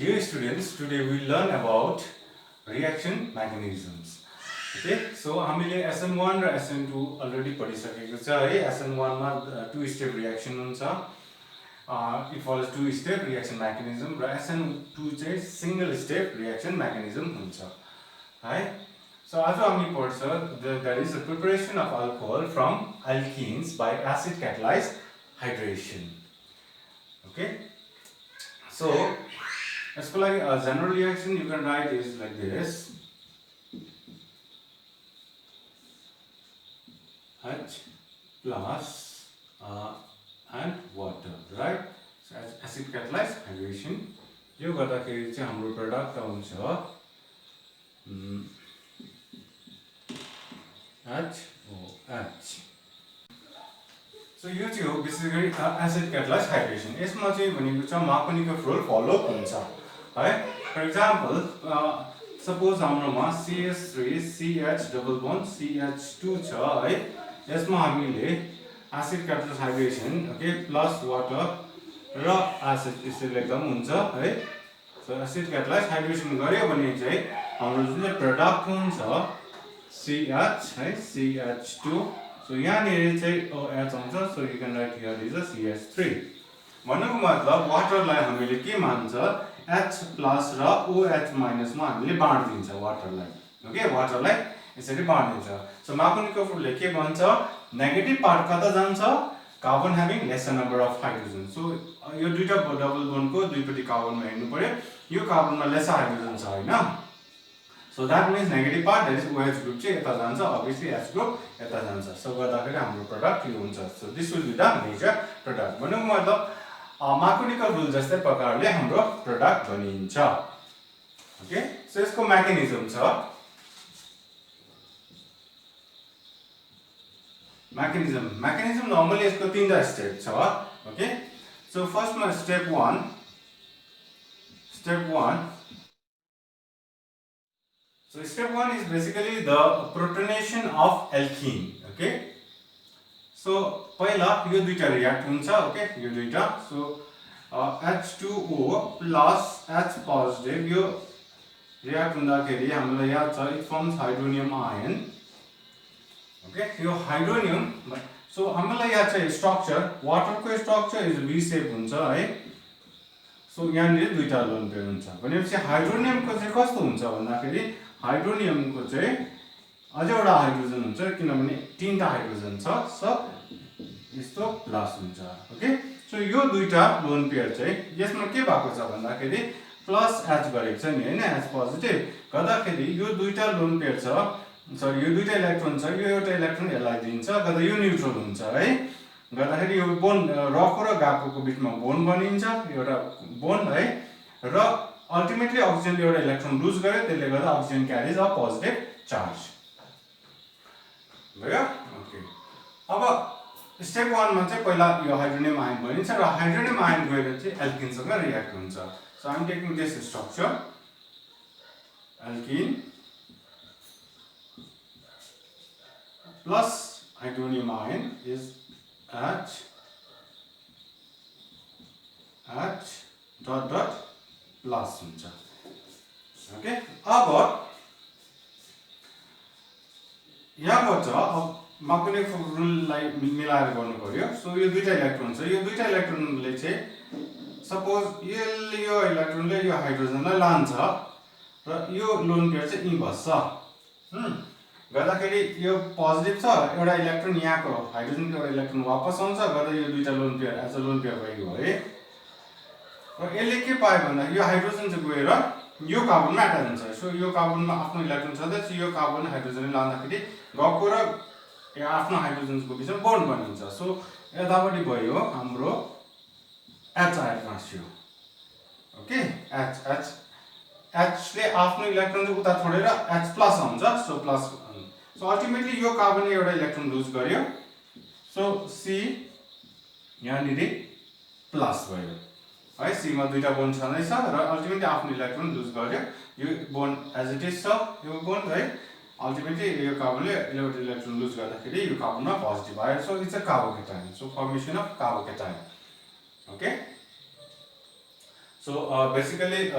Dear students, today we learn about reaction mechanisms. Okay, so हामीले SN1 र SN2 already पढिसकेको छ है. SN1 मा two step reaction हुन्छ. It follows two step reaction mechanism र SN2 चाहिँ single step reaction mechanism हुन्छ है. So आज हामी पढ्छ there is a preparation of alcohol from alkenes by acid catalyzed hydration. Okay, so यसको लागि general reaction you can write is like this: H plus and water, right? So acid catalyzed hydration. यो गर्दाखेरि चाहिँ हाम्रो product आउँछ HOH. So यो चाहिँ हो विशेष गरी acid catalyzed hydration. यसमा चाहिँ भनेको छ Markovnikov rule follow हुन्छ है. For example, suppose हाम्रोमा CH3 CH double bond CH2 छ है. यसमा हामीले acid catalyzed hydration okay plus water र acid यसरी लेख्दा पनि हुन्छ है. So acid catalyzed hydration गर्यो भने चाहिँ हाम्रो जुन चाहिँ प्रोडक्ट हुन्छ CH है CH2. So यहाँनिर चाहिँ OH आउँछ. So you can write here is a CH3. भन्नुको मतलब वाटरलाई हामीले के मान्छ H प्लस र OH माइनस मा हामीले बाँड्दिन्छ वाटरलाई. ओके, वाटरलाई यसरी बाँड्दिन्छ. सो Markovnikov rule ले के भन्छ नेगेटिभ पार्ट कता जान्छ carbon having lesser number of hydrogen. So यो दुईटा डबल बोन्डको दुईपट्टि कार्बनमा हेर्नु पर्यो. यो कार्बनमा लेसर हाइड्रोजन छ हैन. So that means negative part, that is OH group चाहिँ यता जान्छ, obviously H group यता जान्छ. So गर्दाखेरि हाम्रो प्रोडक्ट यो हुन्छ. So this will be the major product. भन्नुको मतलब Markovnikov rule जस्तै प्रकारले हाम्रो प्रोडक्ट बनिन्छ. ओके, सो यसको मेकानिजम छ. मेकानिजम नर्मली यसको तीनटा स्टेप छ. ओके, सो फर्स्टमा step 1. So step 1 is basically the protonation of alkene. Okay, so पहिला यो दुईटा रिएक्ट हुन्छ. ओके, यो दुईटा. So H2O plus H positive यो रिएक्ट हुँदाखेरि हामीलाई याद छ it forms hydronium ion. Okay, यो हाइड्रोनियम. सो हामीलाई याद छ स्ट्रक्चर वाटरको स्ट्रक्चर इज V शेप हुन्छ है. सो यहाँनिर दुईटा लोन पेयर हुन्छ भनेपछि हाइड्रोनियमको चाहिँ कस्तो हुन्छ भन्दाखेरि हाइड्रोनियमको चाहिँ अझै एउटा हाइड्रोजन हुन्छ किनभने तीनटा हाइड्रोजन छ. सो यस्तो प्लस हुन्छ. ओके, सो यो दुईटा लोन पेयर चाहिँ यसमा के भएको छ भन्दाखेरि प्लस H गरेको छ नि हैन. H पोजिटिभ गर्दाखेरि यो दुईटा लोन पेयर छ. सरी, यो दुईटा इलेक्ट्रोन छ. यो एउटा इलेक्ट्रोन यसलाई दिन्छ गर्दा यो न्यूट्रल हुन्छ है. गर्दाखेरि यो बोन्ड रको र गाकोको बीचमा बोन्ड बनिन्छ एउटा बोन्ड है. र अल्टिमेटली अक्सिजनले एउटा इलेक्ट्रोन लुज गर्यो त्यसले गर्दा अक्सिजन क्यारिज अ पोजिटिभ चार्ज भयो. ओके, अब स्टेप 1 मा चाहिँ पहिला यो हाइड्रोनियम आयन बनिन्छ र हाइड्रोनियम आयन गएर चाहिँ एल्किनसँग रिएक्ट हुन्छ. So I am taking this structure alkene plus hydronium ion is H dot dot plus हुन्छ. ओके, अब यहाँबाट Markovnikov रुललाई मिलाएर गर्नु पर्यो. सो यो दुईटा इलेक्ट्रोन छ. यो दुईटा इलेक्ट्रोनले चाहिँ सपोज यो इलेक्ट्रोनले यो हाइड्रोजनलाई लान्छ र यो लोन पेयर चाहिँ यही बस्छ. गर्दाखेरि यो पोजिटिभ छ. एउटा इलेक्ट्रोन यहाँको हाइड्रोजनको एउटा इलेक्ट्रोन वापस आउँछ गर्दा यो दुईटा lone pair as a lone pair भयो है. र यसले के पायो भन्दा यो हाइड्रोजन चाहिँ गएर यो कार्बनमा एट्याच हुन्छ. सो यो कार्बनमा आफ्नो इलेक्ट्रोन छँदैछ. यो कार्बन हाइड्रोजनले लाँदाखेरि गएको र यो आफ्नो हाइड्रोजनको बिचमा बोन्ड बनिन्छ. सो यतापट्टि भयो हाम्रो H आएर फाँस्यो. ओके, H ले आफ्नो इलेक्ट्रोन चाहिँ उता छोडेर H प्लस आउँछ. So plus. सो अल्टिमेटली यो कार्बनले एउटा इलेक्ट्रोन लुज गर्यो. सो C यहाँनिर प्लस भयो है. C मा दुईटा बोन्ड छँदैछ र अल्टिमेटली आफ्नो इलेक्ट्रोन लुज गर्यो. यो बोन्ड एज इट इज छ यो बोन्ड है. अल्टिमेटली यो कार्बनले एउटा इलेक्ट्रोन लुज गर्दाखेरि यो कार्बनमा पोजिटिभ आयो. So it's a carbocation. So formation of carbocation. Okay, So basically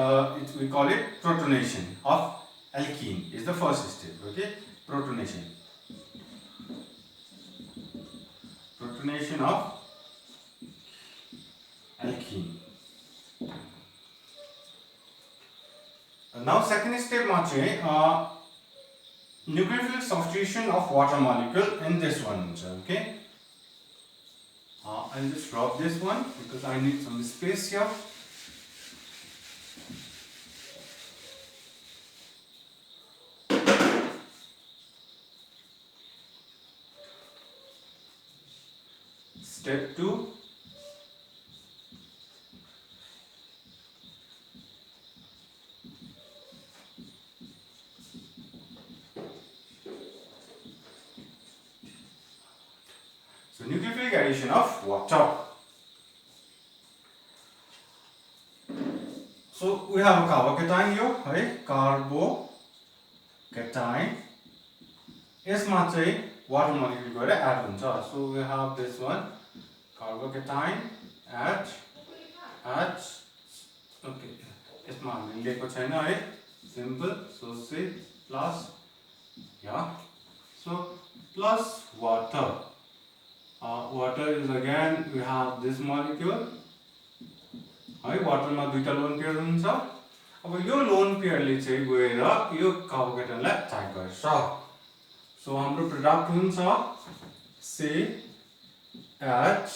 we call it protonation of alkene is the first step. Okay, protonation. Protonation of alkene. Now second step ma chahi nucleophilic substitution of water molecule in this one. Okay, I'll just drop this one because I need some space here. Step 2. So nucleophilic addition of water. So we have a carbocation here, right? Carbocation. यसमा चाहिँ water molecule गएर add हुन्छ. So we have this one carbocation add okay. यसमा हामीले लेखेको छैन है, simple. So say plus so plus water. Water is again we have this molecule. है वाटर मा दुईटा लोन पेयर हुन्छ. अब यो लोन पेयरले चाहिँ गएर यो कार्बोकेटनलाई अट्याक गर्छ. सो हाम्रो प्रोडक्ट हुन्छ CH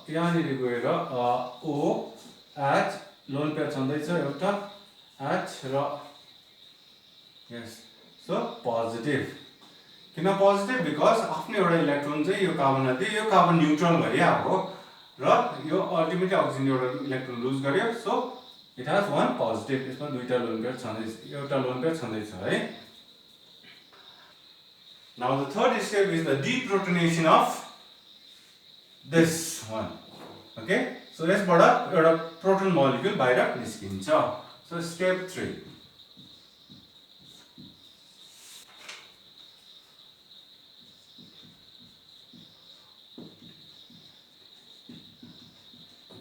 यहाँनिर गएर OH लोन पेयर छँदैछ एउटा H र यस. So positive. किन पोजिटिभ? बिकज आफ्नो एउटा इलेक्ट्रोन चाहिँ यो कार्बनलाई दियो, यो कार्बन न्यूट्रल भइहाल्यो र यो अल्टिमेटली अक्सिजन एउटा इलेक्ट्रोन लुज गर्यो. So it has one positive. यसमा दुईटा लोन पेयर छँदैछ, एउटा लोन पेयर छँदैछ है. Now the third step is the deprotonation of this one. Okay, so यसबाट एउटा प्रोटोन मोलिक्युल बाहिर निस्किन्छ. So step 3.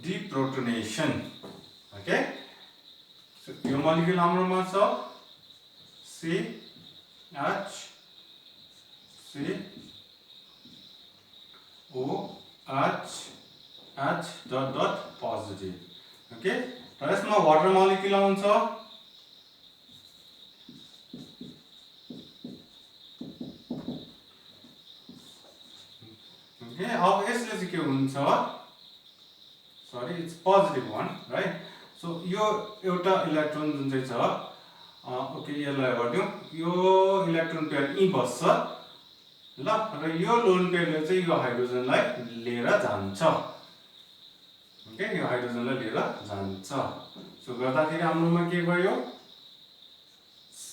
Deprotonation. Okay, so यो मोलिक्युल हाम्रोमा छ CH H dot positive. Okay, र यसमा वाटर मोलिक्युल आउँछ. Okay, अब यसले चाहिँ के हुन्छ? Sorry, it's positive one, right? So यो एउटा इलेक्ट्रोन जुन चाहिँ छ ओके यसलाई गर्दियौ, यो इलेक्ट्रोन पेयर यही बस्छ ल, र यो लोन पेयरले चाहिँ यो हाइड्रोजनलाई लिएर जान्छ. ओके, यो हाइड्रोजनलाई लिएर जान्छ. सो गर्दाखेरि हाम्रोमा के भयो? C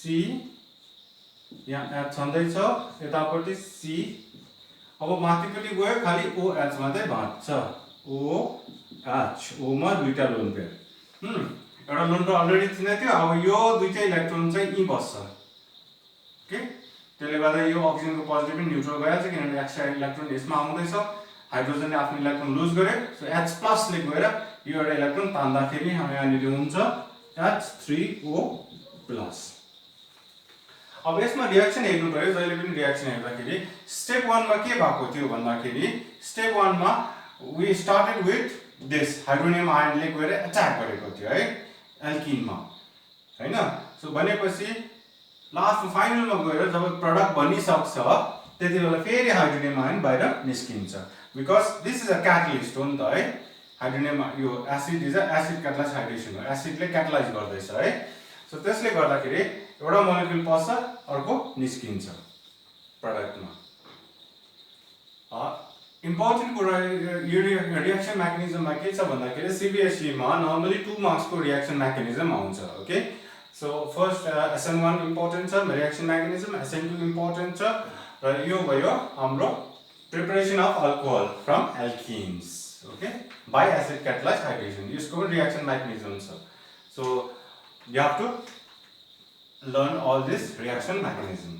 यहाँ H छँदैछ, यतापट्टि C. अब माथिपट्टि गयो खाली OH मात्रै बाँच्छ. OH, O मा दुईटा लोन पेयर. एउटा लोन पेयर अलरेडी थिएन थियो. अब यो दुईटा इलेक्ट्रोन चाहिँ यही बस्छ. ओके, त्यसले गर्दा यो अक्सिजनको पोजिटिभ र न्यूट्रल भइहाल्छ किनभने एक्स्ट्रा इलेक्ट्रोन यसमा आउँदैछ. हाइड्रोजनले आफ्नो इलेक्ट्रोन लुज गर्यो. सो H+ ले गएर यो एउटा इलेक्ट्रोन तान्दाखेरि यहाँनिर हुन्छ H3O+. अब यसमा रिएक्सन हेर्नु पर्यो. जहिले पनि रिएक्सन हेर्दाखेरि स्टेप 1 मा के भएको थियो भन्दाखेरि स्टेप 1 मा we started with this hydronium आयनले गएर अट्याक गरेको थियो है एल्किनमा, हैन. सो भनेपछि लास्ट फाइनलमा गएर जब प्रोडक्ट बनिसक्छ त्यति बेला फेरि हाइड्रोनियम आयन बाहिर निस्किन्छ. Because this is a catalyst हो नि त है. हाइड्रोनियम यो acid is a acid catalyse hydration हो. एसिडले क्याटलाइज गर्दैछ है. सो त्यसले गर्दाखेरि एउटा मोलिक्युल पस्छ, अर्को निस्किन्छ प्रोडक्टमा. इम्पोर्टेन्ट कुरा यो रिएक्सन मेकानिजममा के छ भन्दाखेरि CBSE मा नर्मली 2 मार्क्स को रिएक्सन मेकानिजम आउँछ. Okay, so first SN1 important छ रिएक्सन मेकानिजम, SN2 इम्पोर्टेन्ट छ र यो भयो हाम्रो preparation of alcohol from alkenes. Okay, by acid catalyse hydration यसको रिएक्सन मेकानिजम छ. So you have to learn all this reaction mechanism.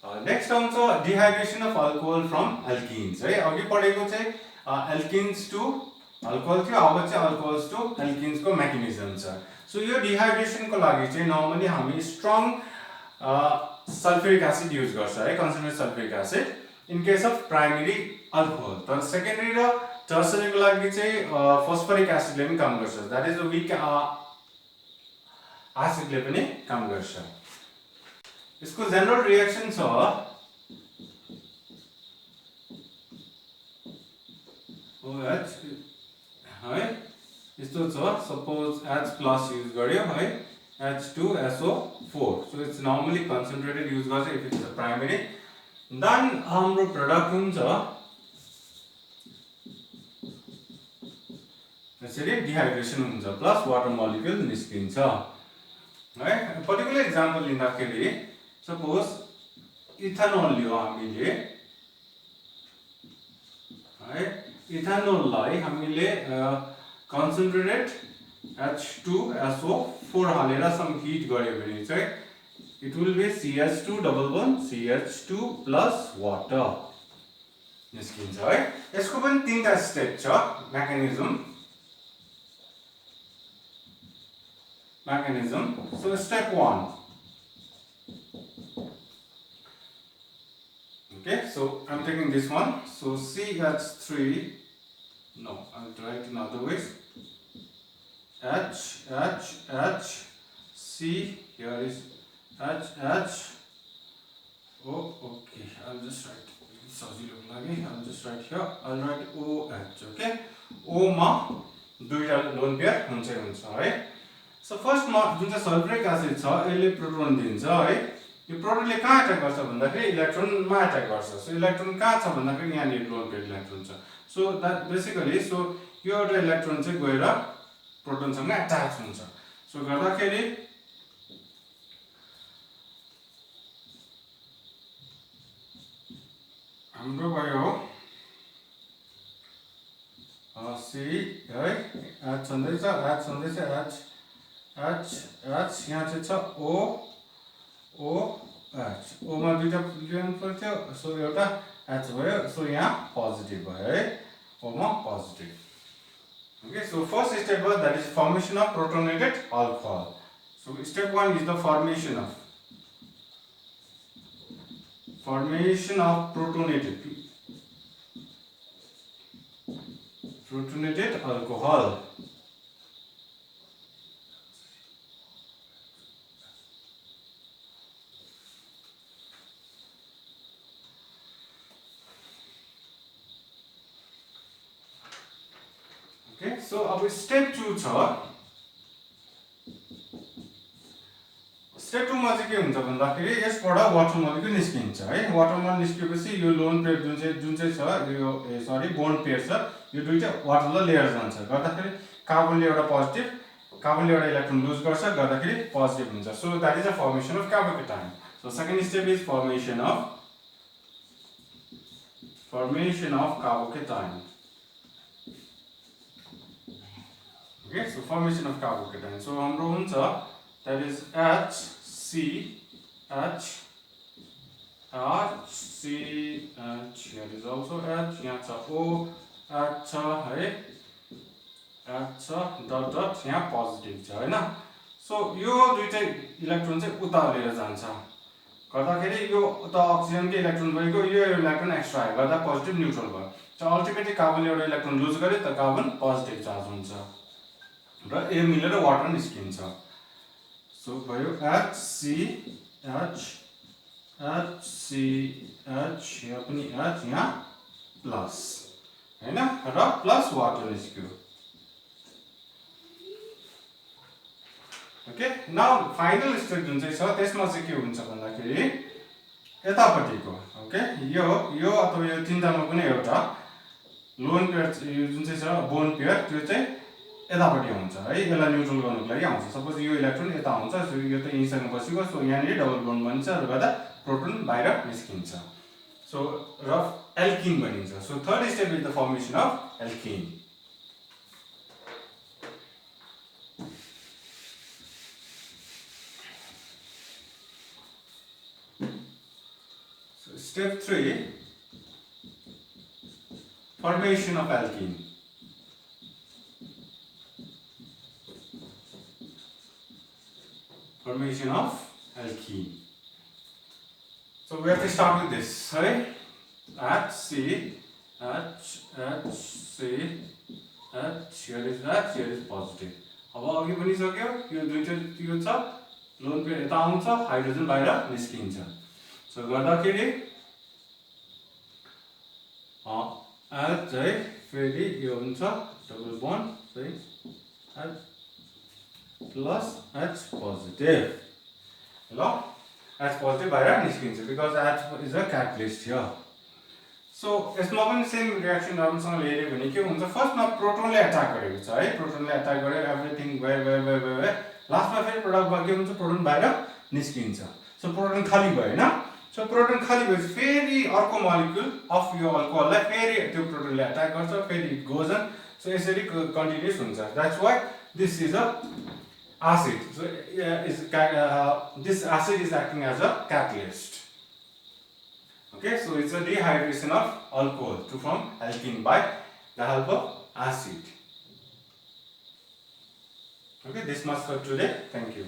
Next आउँछ dehydration of alcohol from alkenes है। अघि पढेको चाहिँ एल्किन्स टु अल्कोहल थियो, अब चाहिँ अल्कोहल्स टु एल्किन्सको मेकानिजम छ। सो यो डिहाइड्रेसनको लागि चाहिँ नर्मली हामी स्ट्रङ सल्फ्युरिक एसिड युज गर्छ है, concentrated sulphuric acid in case of primary alcohol. तर सेकेन्डरी र टर्सरीको लागि चाहिँ फस्फोरिक एसिडले पनि काम गर्छ, द्याट इज अ विक एसिडले पनि काम गर्छ। यसको जनरल रिएक्सन छ OH है, यस्तो छ। सपोज H प्लस युज गर्यो है, H2SO4, so it's normally concentrated use गर्छ if it's a primary. Then हाम्रो प्रोडक्ट हुन्छ यसरी डिहाइड्रेसन हुन्छ प्लस वाटर मोलिक्युल निस्किन्छ है। पर्टिकुलर एक्जाम्पल लिँदाखेरि सपोज इथेनोल लियो हामीले है, इथेनोललाई हामीले कन्सन्ट्रेटेड H2SO4 हालेर सम हिट गर्यो भने चाहिँ it will be CH2 double bond CH2 plus water निस्किन्छ है। यसको पनि तीनटा स्टेप छ mechanism. So step 1. Okay, so I'm taking this one. So CH3. No, I'll try it in other ways. H C. Here is H. Oh, okay. I'll just write. I'll just write here. I'll write OH. Okay. O मा दुईटा lone pair हुन्छ है। So first मा जुन चाहिँ sulphuric acid छ यसले proton दिन्छ है। यो प्रोटोनले कहाँ अट्याक गर्छ भन्दाखेरि इलेक्ट्रोनमा अट्याक गर्छ। सो इलेक्ट्रोन कहाँ छ भन्दाखेरि यहाँनिर लोन पेयर इलेक्ट्रोन छ। सो द्याट बेसिकली सो यो एउटा इलेक्ट्रोन चाहिँ गएर प्रोटोनसँग अट्याच हुन्छ। सो गर्दाखेरि हाम्रो भयो C है, H छँदैछ H यहाँ चाहिँ छ OH, O मा दुईटा ल्याउनु पर्थ्यो, सो एउटा H भयो, सो यहाँ पोजिटिभ भयो है, O मा positive. Okay, so first step was that is formation of protonated alcohol. So step 1 is the formation of protonated alcohol. Okay, so अब step 2 छ। स्टेप 2 मा चाहिँ के हुन्छ भन्दाखेरि यसबाट वाटर मोलिक्युल निस्किन्छ है। वाटर मोलिक्युल निस्केपछि यो लोन पेयर जुन चाहिँ छ यो सरी बोन्ड पेयर छ, यो दुईटा वाटरलाई लिएर जान्छ, गर्दाखेरि कार्बनले एउटा पोजिटिभ कार्बनले एउटा इलेक्ट्रोन लुज गर्छ, गर्दाखेरि पोजिटिभ हुन्छ। So that is a formation of carbocation. So second step is formation of carbocation. Okay, so formation of carbocation. So हाम्रो हुन्छ that is HCH, here is also H, यहाँ छ OH छ है, H छ डट यहाँ positive छ हैन। सो यो दुईटै इलेक्ट्रोन चाहिँ उता लिएर जान्छ, गर्दाखेरि यो उता अक्सिजनकै इलेक्ट्रोन भएको यो इलेक्ट्रोन एक्स्ट्रा आयो, गर्दा पोजिटिभ न्युट्रल भयो। सो अल्टिमेटली कार्बनले एउटा इलेक्ट्रोन लुज गर्यो त कार्बन पोजिटिभ चार्ज हुन्छ र यो मिलेर वाटर निस्किन्छ। सो भयो HCH, यहाँ पनि H, यहाँ प्लस हैन र प्लस वाटर निस्क्यो। ओके, नाउ फाइनल स्टेप जुन चाहिँ छ त्यसमा चाहिँ के हुन्छ भन्दाखेरि यतापट्टिको ओके यो अथवा यो तीनटामा कुनै एउटा लोन पेयर जुन चाहिँ छ बोन्ड पेयर त्यो चाहिँ यतापट्टि हुन्छ है, यसलाई न्युट्रल गर्नको लागि आउँछ। सपोज यो इलेक्ट्रोन यता हुन्छ, सो यो त यहीसँग बसेको, सो यहाँनिर डबल बोन्ड बन्छ र गर्दा प्रोटोन बाहिर निस्किन्छ, सो र एल्किन बनिन्छ। So third step is the formation of alkene. Step 3, formation of alkene. Formation of alkene. So we have to start with this, right? HC, here is that, here is positive. अब अघि पनि सक्यो, यो दुईटा यो छ, lone pair यता आउँछ, हाइड्रोजन बाहिर निस्किन्छ. सो गर्दाखेरि H चाहिँ फेरि यो हुन्छ डबल बन्ड चाहिँ H प्लस H पोजिटिभ. ल H पोजिटिभ बाहिर निस्किन्छ because H is a catalyst here. So यसमा पनि सेम रिएक्सन राम्रोसँग हेर्यो भने के हुन्छ, फर्स्टमा प्रोटोनले एट्याक गरेको छ है, प्रोटोनले एट्याक गर्यो, एभ्रिथिङ भयो, लास्टमा फेरि प्रोडक्टमा के हुन्छ, प्रोटोन बाहिर निस्किन्छ. सो प्रोटोन खाली भयो हैन. सो प्रोटोन खाली भएपछि फेरि अर्को मोलिक्युल अफ यो अल्कोहललाई फेरि त्यो प्रोटोनले एट्याक गर्छ, फेरि इट गोज अन. सो यसरी कन्टिन्युस हुन्छ. That's why this is a acid. So this acid is acting as a catalyst. Okay, so it's a dehydration of alcohol to form alkene by the help of acid. Okay, this much for today. Thank you.